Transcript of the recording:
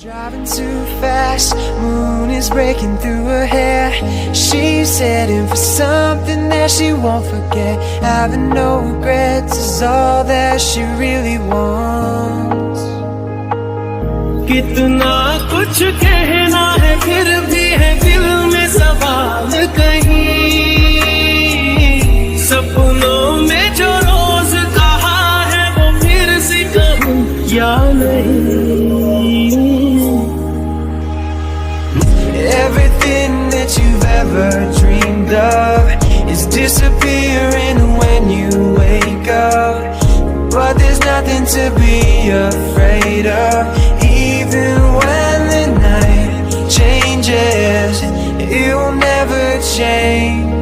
Driving too fast, moon is breaking through her hair. She's heading for something that she won't forget. Having no regrets is all that she really wants. कितना कुछ कहना है फिर भी है दिल में सवाल कहीं सपनों में जो रोज कहा है वो फिर से कहूँ या नहीं. Everything that you've ever dreamed of is disappearing when you wake up. But there's nothing to be afraid of. Even when the night changes, it will never change.